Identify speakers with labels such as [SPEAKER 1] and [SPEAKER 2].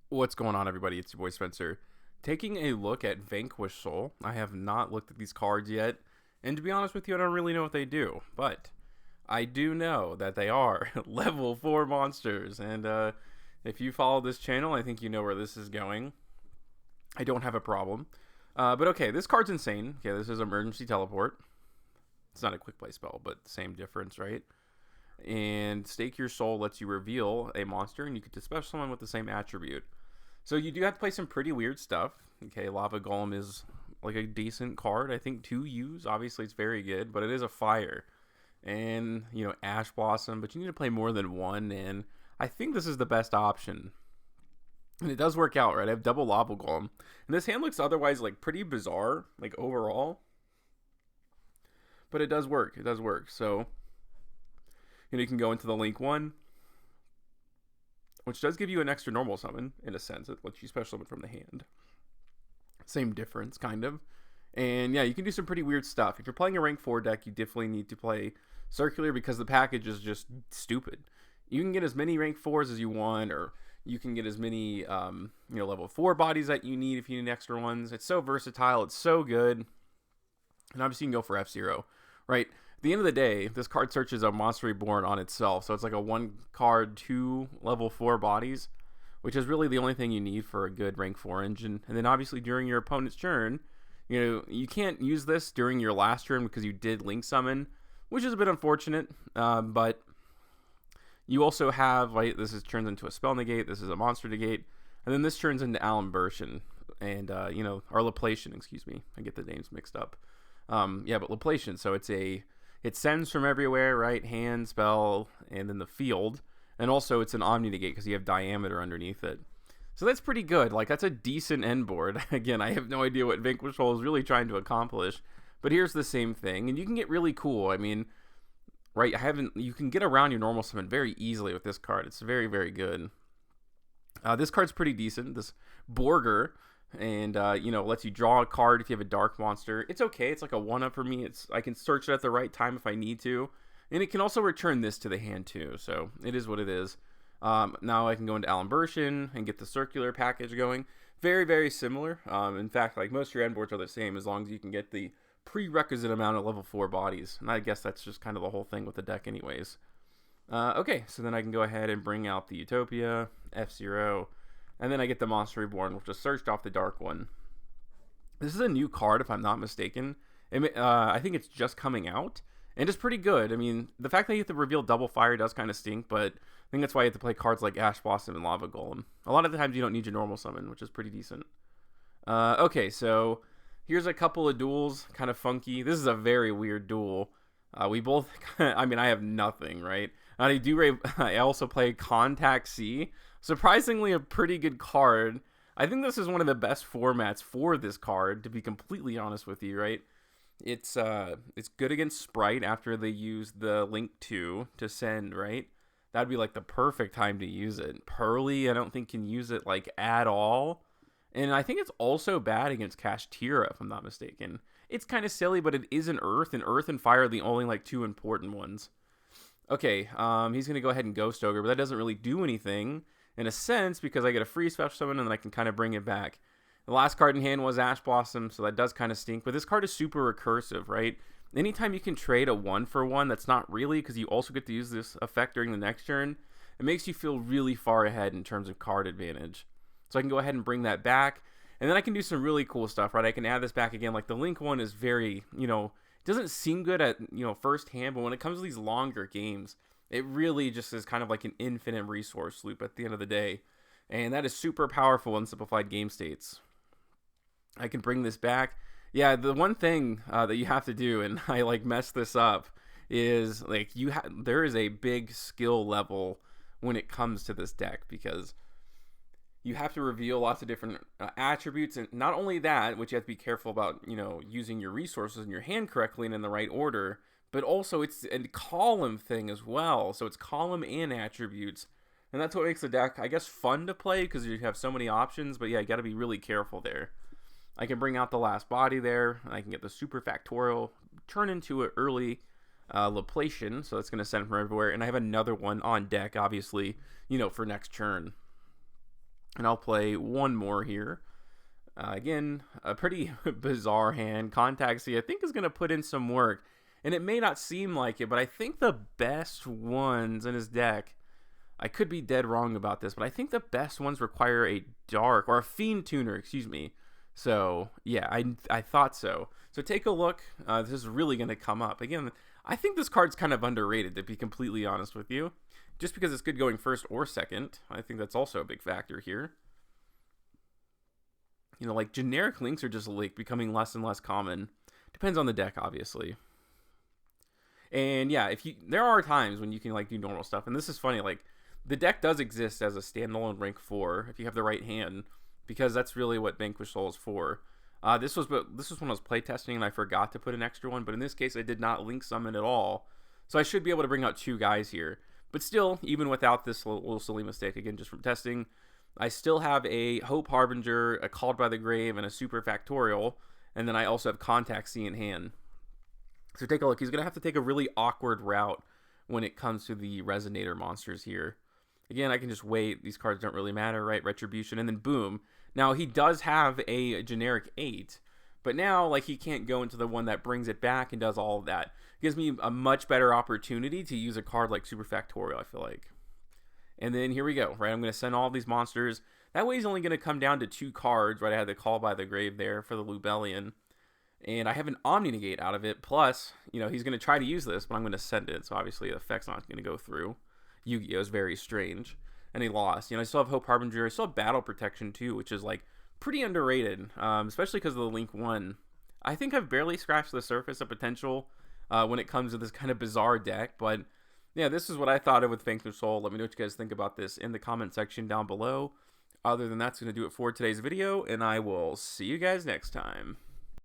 [SPEAKER 1] What's going on, everybody? It's your boy Spencer. Taking a look at Vanquish Soul. I have not looked at these cards yet, and to be honest with you, I don't really know what they do, but I do know that they are level 4 monsters, and if you follow this channel, I think you know where this is going. I don't have a problem. But okay, this card's insane. Okay, this is Emergency Teleport. It's not a quick play spell, but same difference, right? And Stake Your Soul lets you reveal a monster, and you can dispatch someone with the same attribute. So you do have to play some pretty weird stuff. Okay, Lava Golem is like a decent card, I think, to use. Obviously, it's very good, but it is a fire. And, Ash Blossom, but you need to play more than one, and I think this is the best option. And it does work out, right? I have double Lava Golem. And this hand looks otherwise, like, pretty bizarre, like, overall. But it does work. It does work. So, you can go into the Link 1, which does give you an extra normal summon, in a sense. It lets you special summon from the hand. Same difference, kind of. And yeah, you can do some pretty weird stuff. If you're playing a rank 4 deck, you definitely need to play Circular because the package is just stupid. You can get as many rank 4s as you want, or you can get as many level 4 bodies that you need if you need extra ones. It's so versatile. It's so good. And obviously you can go for F-Zero, right? At the end of the day, this card searches a monster reborn on itself. So it's like a 1 card, 2 level 4 bodies, which is really the only thing you need for a good rank 4 engine. And then obviously during your opponent's turn, you can't use this during your last turn because you did link summon, which is a bit unfortunate. But you also have, right, turns into a spell negate, this is a monster negate, and then this turns into Alimbertion and or Laplation, excuse me. I get the names mixed up. But Laplation, so it sends from everywhere, right? Hand, spell, and then the field. And also it's an Omni negate because you have diameter underneath it. So that's pretty good. Like, that's a decent end board. Again, I have no idea what Vanquish Soul is really trying to accomplish. But here's the same thing. And you can get really cool. I mean, right, you can get around your normal summon very easily with this card. It's very, very good. This card's pretty decent. This Borger. And lets you draw a card if you have a dark monster. It's okay. It's like a 1-up for me. I can search it at the right time if I need to, and it can also return this to the hand too. So it is what it is. Now I can go into Alimbertion and get the circular package going. Very, very similar. In fact, like most of your end boards are the same as long as you can get the prerequisite amount of level 4 bodies. And I guess that's just kind of the whole thing with the deck, anyways. Okay, so then I can go ahead and bring out the Utopia, F-Zero. And then I get the Monster Reborn, which is searched off the Dark One. This is a new card, if I'm not mistaken. I think it's just coming out. And it's pretty good. I mean, the fact that you have to reveal double fire does kind of stink, but I think that's why you have to play cards like Ash Blossom and Lava Golem. A lot of the times you don't need your normal summon, which is pretty decent. Okay, so here's a couple of duels. Kind of funky. This is a very weird duel. We both, I have nothing, right? I also play Contact C. Surprisingly, a pretty good card. I think this is one of the best formats for this card, to be completely honest with you, right? It's good against Sprite after they use the Link 2 to send, right? That'd be like the perfect time to use it. Pearly, I don't think can use it like at all. And I think it's also bad against Kashtira, if I'm not mistaken. It's kind of silly, but it is an Earth, and Earth and Fire are the only like 2 important ones. Okay, he's going to go ahead and Ghost Ogre, but that doesn't really do anything in a sense because I get a free special summon and then I can kind of bring it back. The last card in hand was Ash Blossom, so that does kind of stink, but this card is super recursive, right? Anytime you can trade a 1-for-1, that's not really because you also get to use this effect during the next turn, it makes you feel really far ahead in terms of card advantage. So I can go ahead and bring that back, and then I can do some really cool stuff, right? I can add this back again. Like the Link one is very, doesn't seem good at, first hand, but when it comes to these longer games, it really just is kind of like an infinite resource loop at the end of the day. And that is super powerful in simplified game states. I can bring this back. Yeah, the one thing that you have to do, and I messed this up, is there is a big skill level when it comes to this deck because you have to reveal lots of different attributes, and not only that, which you have to be careful about, using your resources in your hand correctly and in the right order, but also it's a column thing as well. So it's column and attributes, and that's what makes the deck, I guess, fun to play because you have so many options. But yeah, you got to be really careful there. I can bring out the last body there. I can get the super factorial, turn into an early Laplation, so that's going to send from everywhere. And I have another one on deck, obviously, for next turn. And I'll play one more here. Again, a pretty bizarre hand. Contact C, I think, is going to put in some work. And it may not seem like it, but I think the best ones in his deck, I could be dead wrong about this, but I think the best ones require a Dark, or a Fiend Tuner, excuse me. So, yeah, I thought so. So take a look. This is really going to come up. Again, I think this card's kind of underrated, to be completely honest with you. Just because it's good going first or second. I think that's also a big factor here. You know, like, generic links are just, like, becoming less and less common. Depends on the deck, obviously. And, yeah, there are times when you can, like, do normal stuff. And this is funny, like, the deck does exist as a standalone rank 4 if you have the right hand, because that's really what Vanquish Soul is for. This was when I was playtesting and I forgot to put an extra one, but in this case I did not link summon at all. So I should be able to bring out 2 guys here. But still, even without this little silly mistake, again, just from testing, I still have a Hope Harbinger, a Called by the Grave, and a Super Factorial, and then I also have Contact C in hand. So take a look. He's going to have to take a really awkward route when it comes to the Resonator monsters here. Again, I can just wait. These cards don't really matter, right? Retribution, and then boom. Now, he does have a generic 8, but now, like, he can't go into the one that brings it back and does all of that. It gives me a much better opportunity to use a card like Super Factorial, I feel like. And then here we go, right? I'm going to send all these monsters. That way he's only going to come down to 2 cards, right? I had the Call by the Grave there for the Lubellion. And I have an Omni Negate out of it. Plus, you know, he's going to try to use this, but I'm going to send it. So obviously the effect's not going to go through. Yu-Gi-Oh is very strange. And he lost. You know, I still have Hope Harbinger. I still have Battle Protection too, which is, like, pretty underrated. Especially because of the Link 1. I think I've barely scratched the surface of potential when it comes to this kind of bizarre deck. But yeah, this is what I thought of with Vanquish Soul. Let me know what you guys think about this in the comment section down below. Other than that, that's going to do it for today's video, and I will see you guys next time.